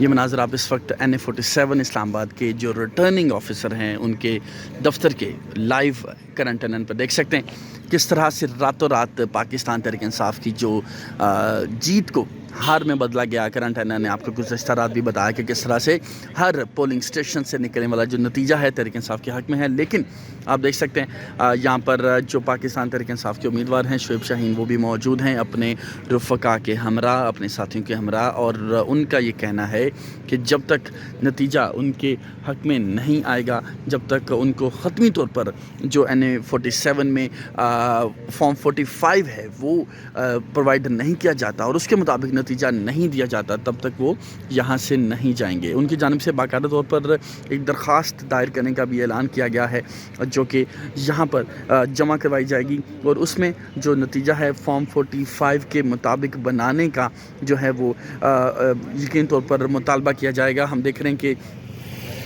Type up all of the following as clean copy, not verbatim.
یہ مناظر آپ اس وقت NA47 اسلام آباد کے جو ریٹرننگ آفیسر ہیں ان کے دفتر کے لائیو کرنٹ اینن پر دیکھ سکتے ہیں کس طرح سے راتوں رات پاکستان تحریک انصاف کی جو جیت کو ہار میں بدلا گیا۔ کرنٹ اینن نے آپ کو گزشتہ رات بھی بتایا کہ کس طرح سے ہر پولنگ اسٹیشن سے نکلنے والا جو نتیجہ ہے تحریک انصاف کے حق میں ہے، لیکن آپ دیکھ سکتے ہیں یہاں پر جو پاکستان تحریک انصاف کے امیدوار ہیں شعیب شاہین، وہ بھی موجود ہیں اپنے رفقا کے ہمراہ، اپنے ساتھیوں کے ہمراہ، اور ان کا یہ کہنا ہے کہ جب تک نتیجہ ان کے حق میں نہیں آئے گا، جب تک ان کو حتمی طور پر جو NA47 میں فارم 45 ہے وہ پرووائڈ نہیں کیا جاتا اور اس کے مطابق نتیجہ نہیں دیا جاتا، تب تک وہ یہاں سے نہیں جائیں گے۔ ان کی جانب سے باقاعدہ طور پر ایک درخواست دائر کرنے کا بھی اعلان کیا گیا ہے جو کہ یہاں پر جمع کروائی جائے گی، اور اس میں جو نتیجہ ہے فارم 45 کے مطابق بنانے کا جو ہے وہ یقین طور پر مطالبہ کیا جائے گا۔ ہم دیکھ رہے ہیں کہ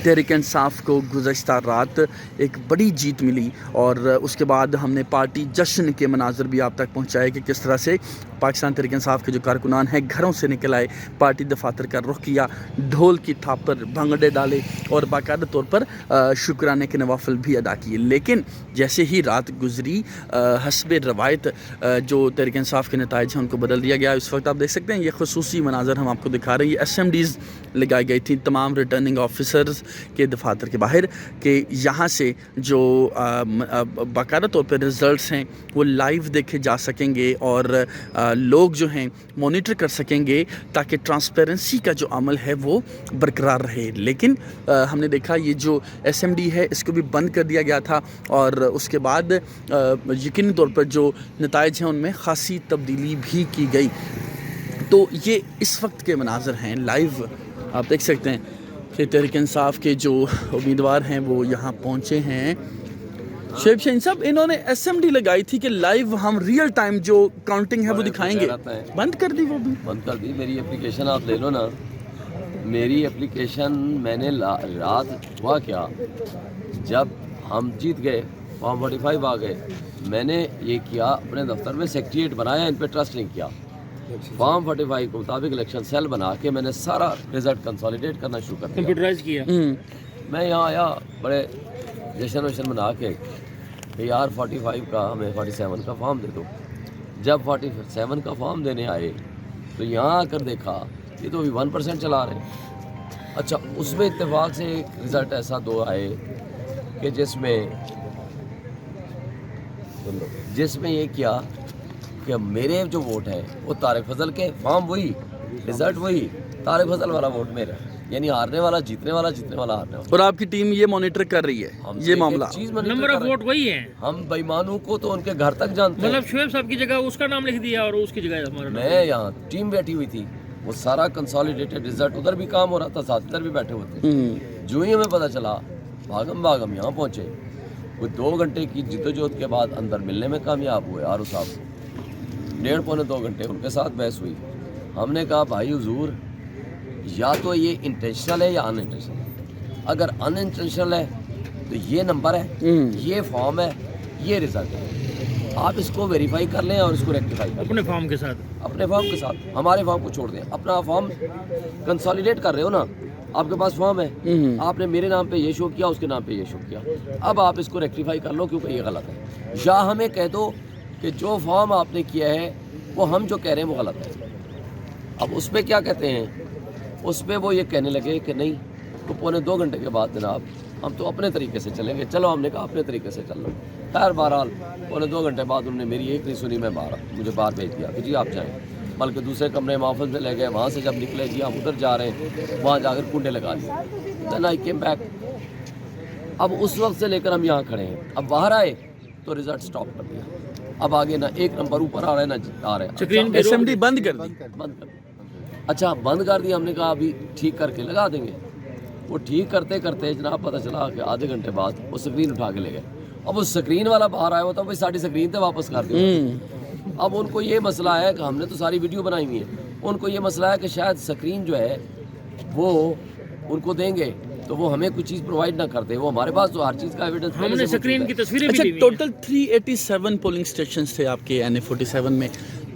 تحریک انصاف کو گزشتہ رات ایک بڑی جیت ملی، اور اس کے بعد ہم نے پارٹی جشن کے مناظر بھی آپ تک پہنچائے کہ کس طرح سے پاکستان تحریک انصاف کے جو کارکنان ہیں گھروں سے نکل آئے، پارٹی دفاتر کا رخ کیا، ڈھول کی تھاپ پر بھنگڑے ڈالے اور باقاعدہ طور پر شکرانے کے نوافل بھی ادا کیے۔ لیکن جیسے ہی رات گزری حسب روایت جو تحریک انصاف کے نتائج ہیں ان کو بدل دیا گیا۔ اس وقت آپ دیکھ سکتے ہیں یہ خصوصی مناظر ہم آپ کو دکھا رہے ہیں، یہ SMDs لگائی گئی تھیں تمام ریٹرننگ آفیسرز کے دفاتر کے باہر کہ یہاں سے جو باقاعدہ طور پر رزلٹس ہیں وہ لائیو دیکھے جا سکیں گے اور لوگ جو ہیں مانیٹر کر سکیں گے تاکہ ٹرانسپیرنسی کا جو عمل ہے وہ برقرار رہے۔ لیکن ہم نے دیکھا یہ جو SMD ہے اس کو بھی بند کر دیا گیا تھا، اور اس کے بعد یقینی طور پر جو نتائج ہیں ان میں خاصی تبدیلی بھی کی گئی۔ تو یہ اس وقت کے مناظر ہیں لائیو، آپ دیکھ سکتے ہیں کہ تحریک انصاف کے جو امیدوار ہیں وہ یہاں پہنچے ہیں۔ شعیب شاہین صاحب، انہوں نے SMD لگائی تھی کہ لائیو ہم ریئل ٹائم جو کاؤنٹنگ ہے وہ دکھائیں گے، بند کر دی، وہ بھی بند کر دی۔ میری اپلیکیشن آپ لے لو نا، میری اپلیکیشن میں نے رات ہوا کیا، جب ہم جیت گئے فارم 45 آ گئے، میں نے یہ کیا اپنے دفتر میں سیکریٹریٹ بنایا، ان پہ ٹرسٹ نہیں کیا، فارم 45 کے مطابق الیکشن سیل بنا کے میں نے سارا رزلٹ کنسالیڈیٹ کرنا شروع کر دیا، کمپیوٹرائز کیا۔ میں یہاں آیا بڑے جشن وشن بنا کے کہ یار 45 کا ہمیں 47 کا فارم دے دو۔ جب 47 کا فارم دینے آئے تو یہاں آ کر دیکھا یہ تو ابھی 1% چلا رہے ہیں۔ اچھا، اس میں اتفاق سے ایک رزلٹ ایسا دو آئے کہ جس میں یہ کیا کہ میرے جو ووٹ ہے وہ طارق فضل کے، فارم وہی، رزلٹ وہی، طارق فضل والا ووٹ میرا، یعنی ہارنے والا جیتنے والا، جیتنے والا ہارنے والا۔ اور آپ کی ٹیم یہ مانیٹر کر رہی ہے یہ معاملہ، نمبر آف ووٹ وہی ہے، ہم بےمانوں کو تو ان کے گھر تک جانتے ہیں۔ مطلب شعیب صاحب کی جگہ اس کا نام لکھ دیا اور اس کی جگہ ہمارا نام۔ میں یہاں ٹیم بیٹھی ہوئی تھی، وہ سارا کنسالیڈیٹڈ رزلٹ ادھر بھی کام ہو رہا تھا، ساتھ ادھر بھی بیٹھے ہوئے تھے۔ جو ہی ہمیں پتہ چلا بھاگم یہاں پہنچے، وہ 2 گھنٹے کی جدوجہد کے بعد اندر ملنے میں کامیاب ہوئے۔ آر او صاحب 1.5 پونے 2 گھنٹے ان کے ساتھ بحث ہوئی۔ ہم نے کہا بھائی حضور، یا تو یہ انٹینشنل ہے یا ان انٹینشنل ہے۔ اگر ان انٹینشنل ہے تو یہ نمبر ہے، یہ فارم ہے، یہ رزلٹ ہے، آپ اس کو ویریفائی کر لیں اور اس کو ریکٹیفائی کر لیں اپنے فارم کے ساتھ، اپنے فارم کے ساتھ، ہمارے فارم کو چھوڑ دیں۔ اپنا فارم کنسالیڈیٹ کر رہے ہو نا، آپ کے پاس فارم ہے، آپ نے میرے نام پہ یہ شو کیا، اس کے نام پہ یہ شو کیا، اب آپ اس کو ریکٹیفائی کر لو کیونکہ یہ غلط ہے، یا ہمیں کہہ دو کہ جو فارم آپ نے کیا ہے وہ ہم جو کہہ رہے ہیں وہ غلط ہے۔ اب اس پہ کیا کہتے ہیں، اس پہ وہ یہ کہنے لگے کہ نہیں، تو 1.25 گھنٹے کے بعد جناب ہم تو اپنے طریقے سے چلیں گے۔ چلو، ہم نے کہا اپنے طریقے سے چل لو۔ خیر بہرحال 1.25 گھنٹے بعد انہوں نے میری ایک نہیں سنی، مجھے باہر بھیج دیا کہ جی آپ جائیں، بلکہ دوسرے کمرے محافظ میں لے گئے۔ وہاں سے جب نکلے جی ہم ادھر جا رہے ہیں، وہاں جا کر کنڈے لگا دیے۔ دین آئی کیم بیک۔ اب اس وقت سے لے کر ہم یہاں کھڑے ہیں، اب باہر آئے تو رزلٹ سٹاپ کر دیا، اب آگے نہ ایک نمبر اوپر آ رہا ہے نہ آ رہا ہے، SMD بند کر دی۔ اچھا بند کر دیا، ہم نے کہا ابھی ٹھیک کر کے لگا دیں گے۔ وہ ٹھیک کرتے کرتے جناب پتہ چلا کہ آدھے گھنٹے بعد وہ سکرین اٹھا کے لے گئے۔ اب اس سکرین والا باہر آیا ہوتا بھائی ساری سکرین تو واپس کر دیں۔ اب ان کو یہ مسئلہ ہے کہ ہم نے تو ساری ویڈیو بنائی ہوئی ہے، ان کو یہ مسئلہ ہے کہ شاید سکرین جو ہے وہ ان کو دیں گے تو وہ ہمیں کوئی چیز پرووائڈ نہ کرتے، وہ ہمارے پاس تو ہر چیز کا ایویڈنس ہم نے سکرین کی تصویریں بھی اچھا، لی ہوئی ہیں۔ ٹوٹل 387 پولنگ اسٹیشنز تھے آپ کے NA47 میں،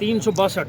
362,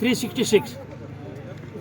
366।